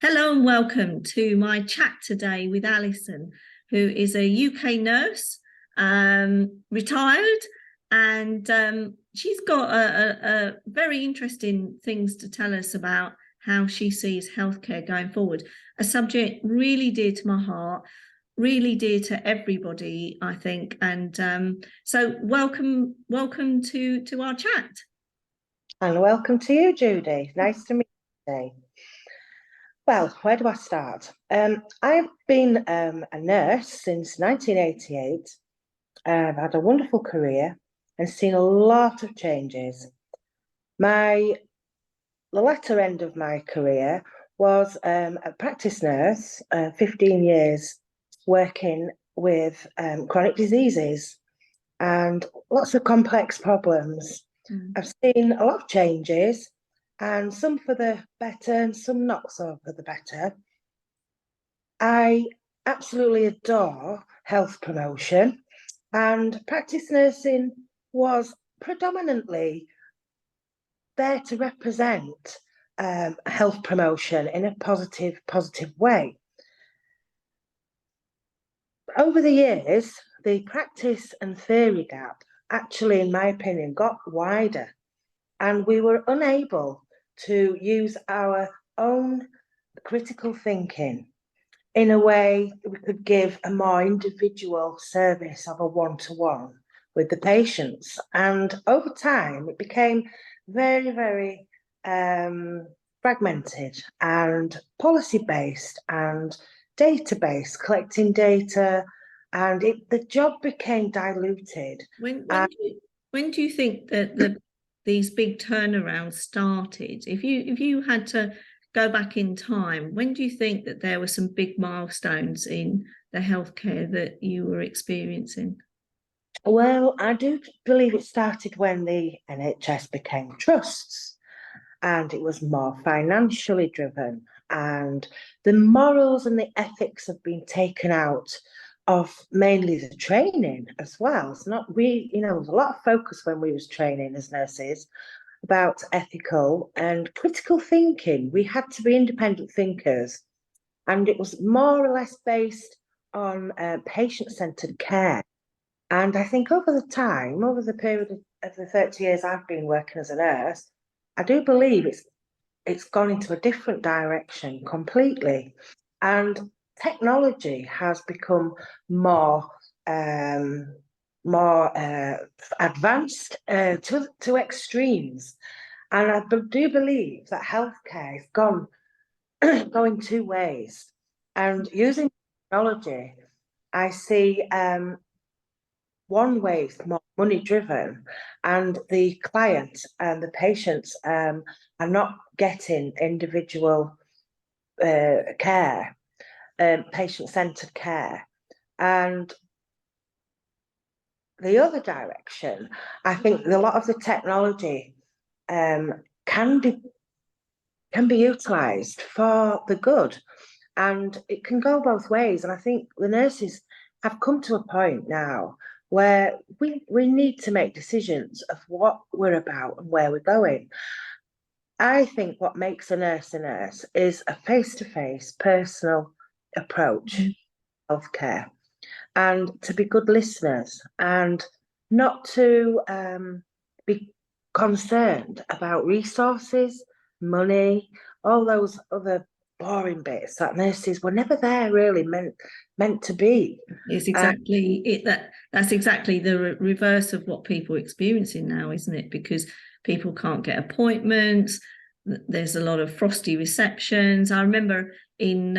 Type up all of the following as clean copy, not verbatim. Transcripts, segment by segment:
Hello and welcome to my chat today with Alison, who is a UK nurse, retired, and she's got a very interesting things to tell us about how she sees healthcare going forward. A subject really dear to my heart, really dear to everybody, I think. And so welcome to our chat. And welcome to you, Judy. Nice to meet you today. Well, where do I start? I've been a nurse since 1988. I've had a wonderful career and seen a lot of changes. The latter end of my career was a practice nurse, 15 years working with chronic diseases and lots of complex problems. I've seen a lot of changes, and some for the better and some not so for the better. I absolutely adore health promotion, and practice nursing was predominantly there to represent health promotion in a positive way. Over the years, the practice and theory gap actually, in my opinion, got wider, and we were unable to use our own critical thinking in a way that we could give a more individual service of a one-to-one with the patients. And over time, it became very, very fragmented and policy-based and data-based, collecting data, and the job became diluted. When do you think that these big turnarounds started? If you had to go back in time, when do you think that there were some big milestones in the healthcare that you were experiencing? Well, I do believe it started when the NHS became trusts, and it was more financially driven, and the morals and the ethics have been taken out of mainly the training as well. It's not there was a lot of focus when we was training as nurses about ethical and critical thinking. We had to be independent thinkers, and it was more or less based on patient-centered care. And I think over the period of the 30 years I've been working as a nurse, I do believe it's gone into a different direction completely. And technology has become more advanced to extremes. And I do believe that healthcare has going two ways. And using technology, I see one way is more money driven, and the client and the patients are not getting individual care, patient-centered care. And the other direction, I think a lot of the technology can be utilised for the good, and it can go both ways. And I think the nurses have come to a point now where we need to make decisions of what we're about and where we're going. I think what makes a nurse is a face-to-face personal approach to healthcare, and to be good listeners, and not to be concerned about resources, money, all those other boring bits that nurses were never there really meant to be. It's exactly that's exactly the reverse of what people are experiencing now, isn't it? Because people can't get appointments. There's a lot of frosty receptions. I remember in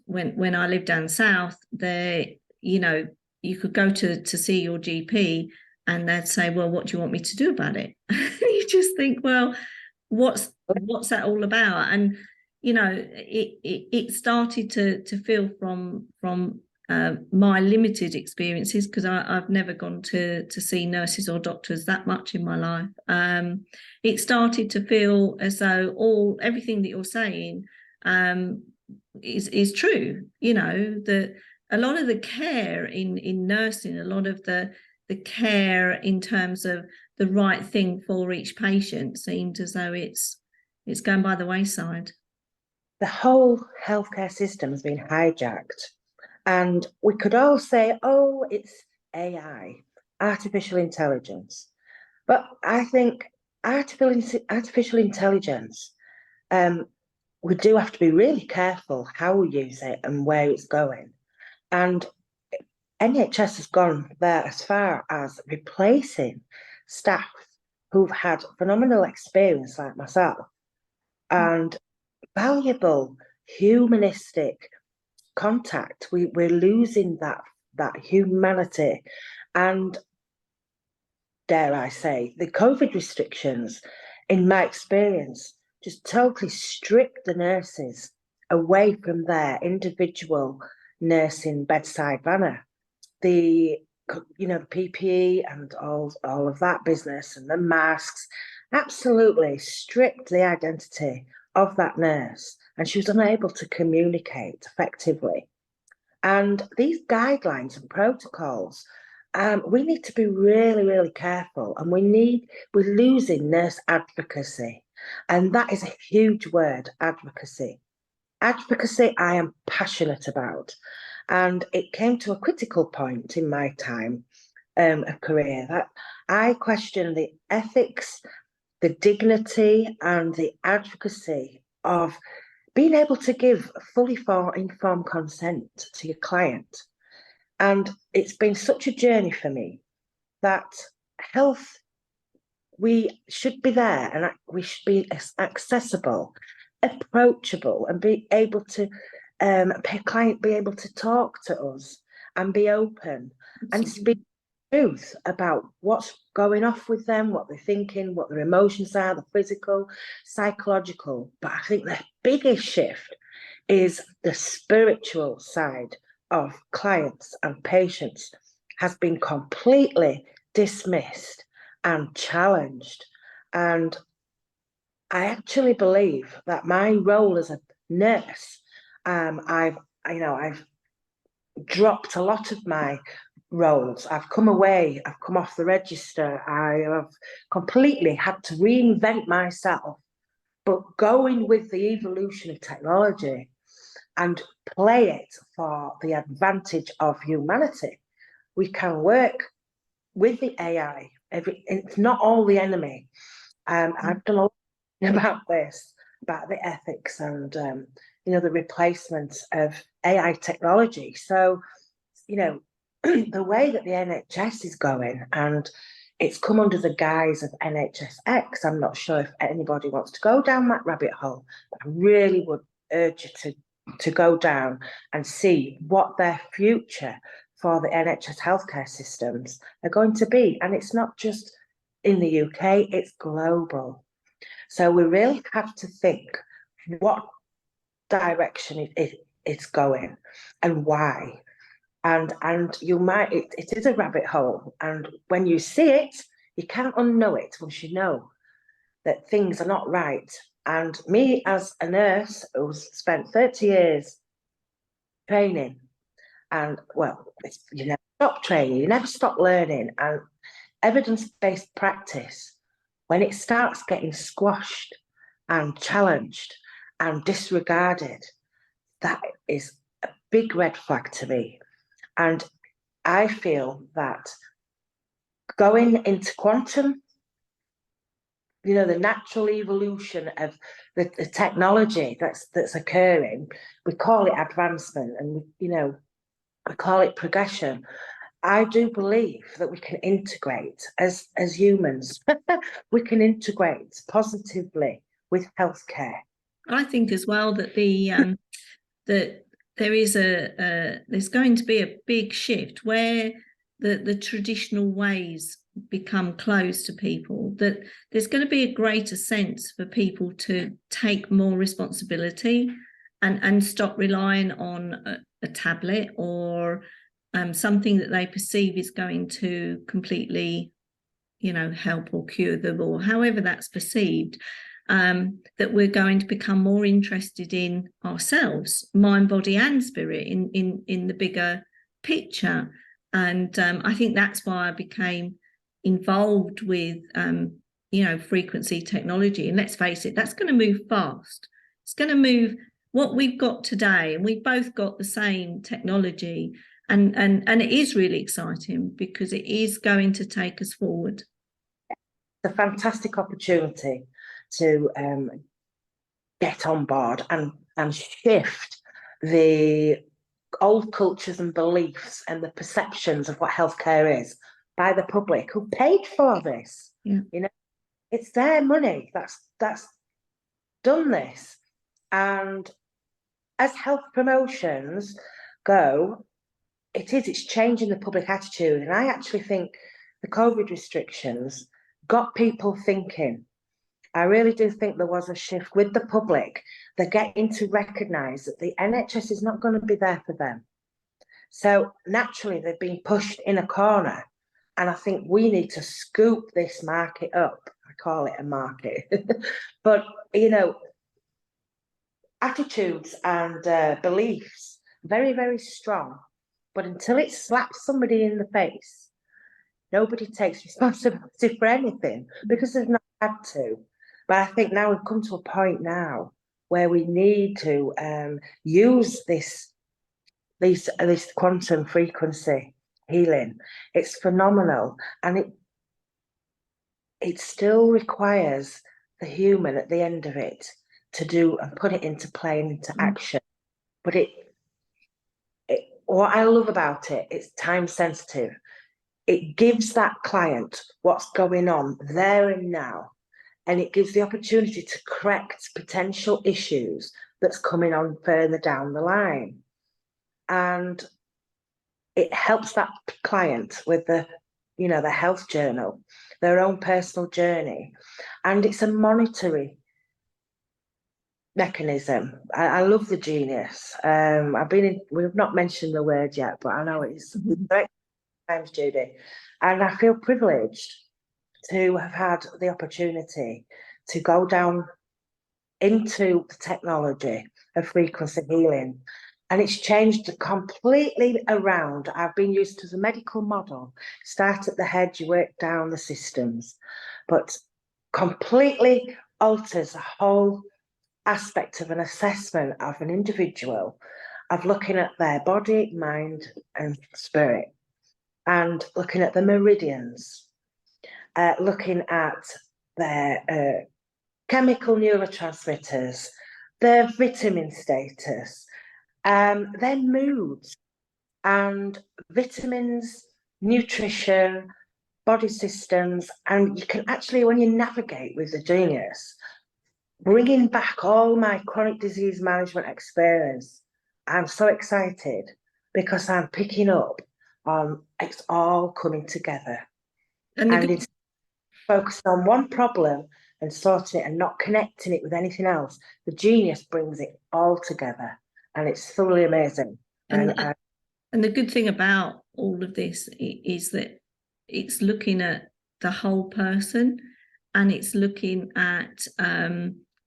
when I lived down south, there, you could go to see your GP and they'd say, well, what do you want me to do about it? You just think, well, what's that all about? And it started to feel from my limited experiences, because I've never gone to see nurses or doctors that much in my life. It started to feel as though everything that you're saying is true. That a lot of the care in nursing, a lot of the care in terms of the right thing for each patient seemed as though it's going by the wayside. the whole healthcare system has been hijacked. And we could all say, oh, it's AI, artificial intelligence. But I think artificial intelligence, we do have to be really careful how we use it and where it's going. And NHS has gone there as far as replacing staff who've had phenomenal experience like myself and valuable humanistic contact. We're losing that humanity. And dare I say, the COVID restrictions, in my experience, just totally stripped the nurses away from their individual nursing bedside manner. The PPE and all of that business and the masks absolutely stripped the identity of that nurse, and she was unable to communicate effectively. And these guidelines and protocols, we need to be really, really careful, and we're losing nurse advocacy, and that is a huge word, advocacy. Advocacy I am passionate about. And it came to a critical point in my time of career that I question the ethics, the dignity, and the advocacy of being able to give fully informed consent to your client. And it's been such a journey for me that health, we should be there, and we should be accessible, approachable, and be able to client be able to talk to us and be open and speak the truth about what's going off with them, what they're thinking, what their emotions are, the physical, psychological. But I think the biggest shift is the spiritual side of clients and patients has been completely dismissed and challenged. And I actually believe that my role as a nurse, I've dropped a lot of my roles. I've come away, I've come off the register. I have completely had to reinvent myself, but going with the evolution of technology and play it for the advantage of humanity. We can work with the AI. It's not all the enemy. I've done a lot about this, about the ethics and the replacement of AI technology. So, the way that the NHS is going, and it's come under the guise of NHS. I'm not sure if anybody wants to go down that rabbit hole, but I really would urge you to go down and see what their future for the NHS healthcare systems are going to be. And it's not just in the UK, it's global. So we really have to think what direction it's going and why. And you might, it is a rabbit hole. And when you see it, you can't unknow it once you know that things are not right. And me as a nurse who's spent 30 years training, and you never stop training, you never stop learning. And evidence-based practice, when it starts getting squashed and challenged and disregarded, that is a big red flag to me. And I feel that going into quantum, the natural evolution of the technology that's occurring, we call it advancement, and we call it progression. I do believe that we can integrate as humans. We can integrate positively with healthcare. I think as well that that there is there's going to be a big shift where the traditional ways become closed to people, that there's going to be a greater sense for people to take more responsibility and stop relying on a tablet or something that they perceive is going to completely help or cure them, or however that's perceived. That we're going to become more interested in ourselves, mind, body, and spirit, in the bigger picture. And I think that's why I became involved with frequency technology. And let's face it, that's going to move fast. It's going to move what we've got today, and we've both got the same technology, and it is really exciting because it is going to take us forward. It's a fantastic opportunity to get on board and shift the old cultures and beliefs and the perceptions of what healthcare is by the public who paid for this. Yeah. You know, it's their money that's done this. And as health promotions go, it's changing the public attitude. And I actually think the COVID restrictions got people thinking. I really do think there was a shift with the public. They're getting to recognise that the NHS is not going to be there for them. So naturally, they've been pushed in a corner. And I think we need to scoop this market up. I call it a market. But, you know, attitudes and beliefs, very, very strong. But until it slaps somebody in the face, nobody takes responsibility for anything because they've not had to. But I think now we've come to a point now where we need to use this quantum frequency healing. It's phenomenal, and it still requires the human at the end of it to do and put it into play and into action. But what I love about it, it's time sensitive. It gives that client what's going on there and now. And it gives the opportunity to correct potential issues that's coming on further down the line. And it helps that client with the health journal, their own personal journey. And it's a monetary mechanism. I love the genius. We've not mentioned the word yet, but I know it's times, Judy. And I feel privileged to have had the opportunity to go down into the technology of frequency healing. And it's changed completely around. I've been used to the medical model. Start at the head, you work down the systems, but completely alters the whole aspect of an assessment of an individual, of looking at their body, mind, and spirit, and looking at the meridians, looking at their chemical neurotransmitters, their vitamin status, their moods, and vitamins, nutrition, body systems. And you can actually, when you navigate with the genius, bringing back all my chronic disease management experience, I'm so excited because I'm picking up on it's all coming together. And it's focused on one problem and sorting it and not connecting it with anything else. The genius brings it all together, and it's thoroughly amazing. And the good thing about all of this is that it's looking at the whole person, and it's looking at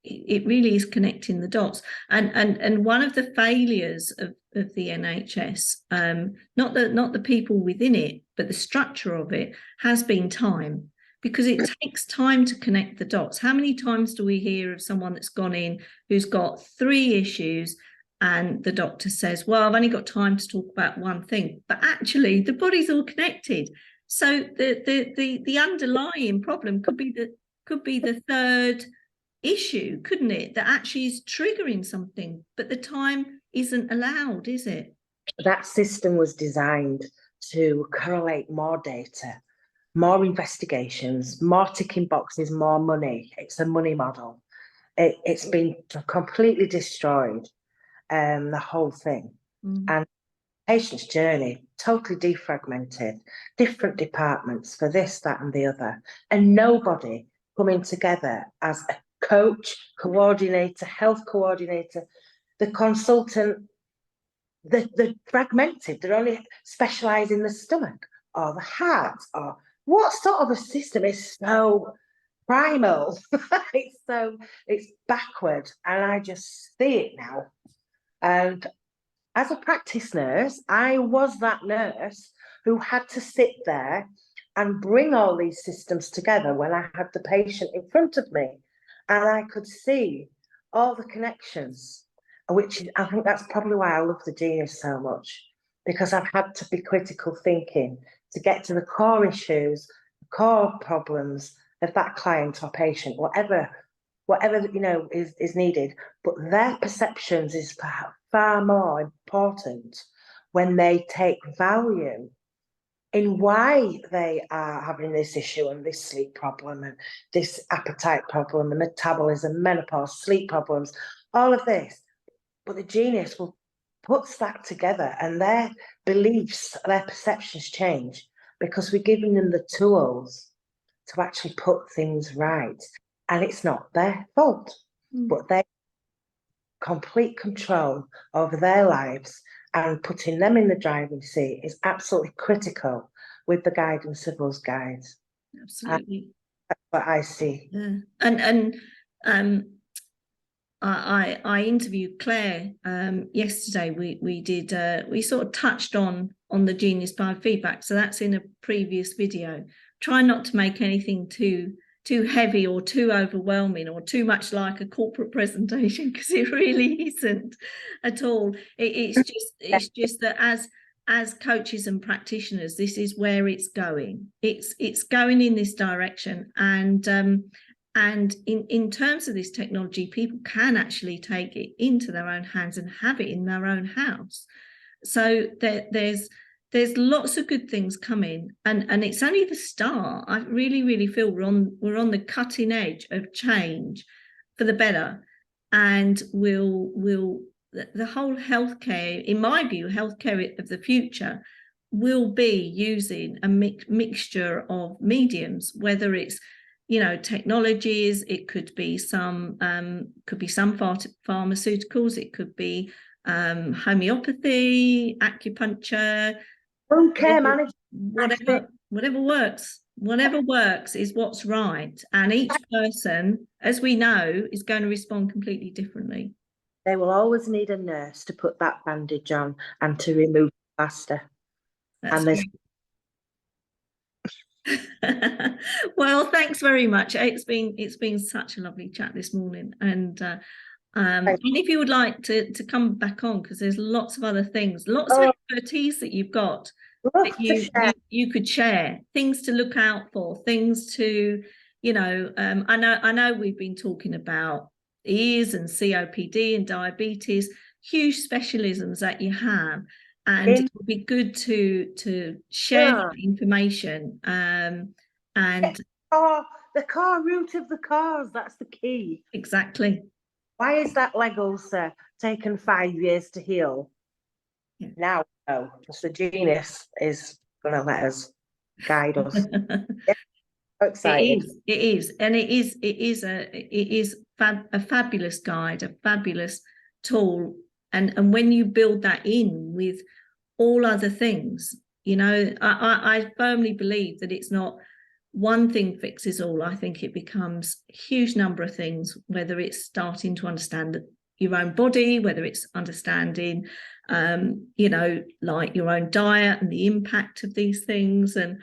it really is connecting the dots. And one of the failures of the NHS, not the people within it, but the structure of it, has been time. Because it takes time to connect the dots. How many times do we hear of someone that's gone in who's got 3 issues, and the doctor says, well, I've only got time to talk about one thing, but actually the body's all connected. So the underlying problem could be the third issue, couldn't it? That actually is triggering something, but the time isn't allowed, is it? That system was designed to correlate more data, more investigations, more ticking boxes, more money. It's a money model. It's been completely destroyed, the whole thing. And patient's journey, totally defragmented, different departments for this, that, and the other. And nobody coming together as a coach, coordinator, health coordinator, the consultant. They're fragmented. They're only specialised in the stomach or the heart, or what sort of a system is so primal? It's backward, and I just see it now. And as a practice nurse, I was that nurse who had to sit there and bring all these systems together when I had the patient in front of me, and I could see all the connections, which I think that's probably why I love the Genius so much, because I've had to be critical thinking to get to the core issues, the core problems of that client or patient, whatever is needed. But their perceptions is far more important when they take value in why they are having this issue and this sleep problem and this appetite problem, the metabolism, menopause, sleep problems, all of this. But the Genius will puts that together, and their beliefs, their perceptions change because we're giving them the tools to actually put things right. And it's not their fault, but they complete control over their lives, and putting them in the driving seat is absolutely critical with the guidance of us guides. Absolutely. That's what I see. Yeah. I interviewed Claire yesterday. We sort of touched on the Genius biofeedback, so that's in a previous video. Try not to make anything too heavy or too overwhelming or too much like a corporate presentation, because it really isn't at all. It's just that as coaches and practitioners, this is where it's going. It's going in this direction, and in terms of this technology, people can actually take it into their own hands and have it in their own house. So there's lots of good things coming, and it's only the start. I really feel we're on the cutting edge of change for the better, and the whole healthcare, in my view, healthcare of the future will be using a mixture of mediums, whether it's technologies, it could be some pharmaceuticals, it could be homeopathy, acupuncture, whatever works is what's right, and each person, as we know, is going to respond completely differently. They will always need a nurse to put that bandage on and to remove the plaster. Well, thanks very much. It's been such a lovely chat this morning, and if you would like to come back on, because there's lots of other things, lots of expertise that you've got that you could share, things to look out for, things to I know we've been talking about ears and COPD and diabetes, huge specialisms that you have. And it would be good to share that information. And the core root of the cause, that's the key. Exactly. Why is that leg ulcer taken 5 years to heal? Yeah. Now, because the Genius is going to let us guide us. Excited. It is, and it is a fabulous guide, a fabulous tool, and when you build that in with all other things, I firmly believe that it's not one thing fixes all. I think it becomes a huge number of things, whether it's starting to understand your own body, whether it's understanding like your own diet and the impact of these things. And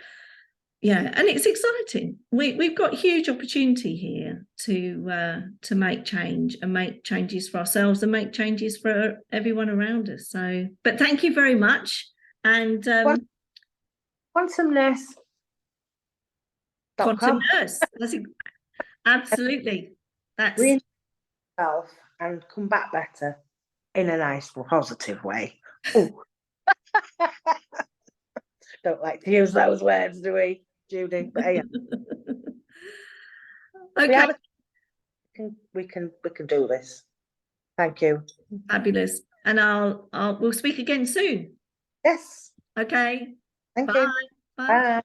and it's exciting. We've got huge opportunity here to make change, and make changes for ourselves and make changes for everyone around us. So, but thank you very much. And Quantum Nurse. Quantum Nurse. Absolutely. That's yourself and come back better in a nice, positive way. Don't like to use those words, do we, Judy? But yeah. Okay. We can do this. Thank you. Fabulous. And we'll speak again soon. Yes. Okay. Thank you. Bye. Bye.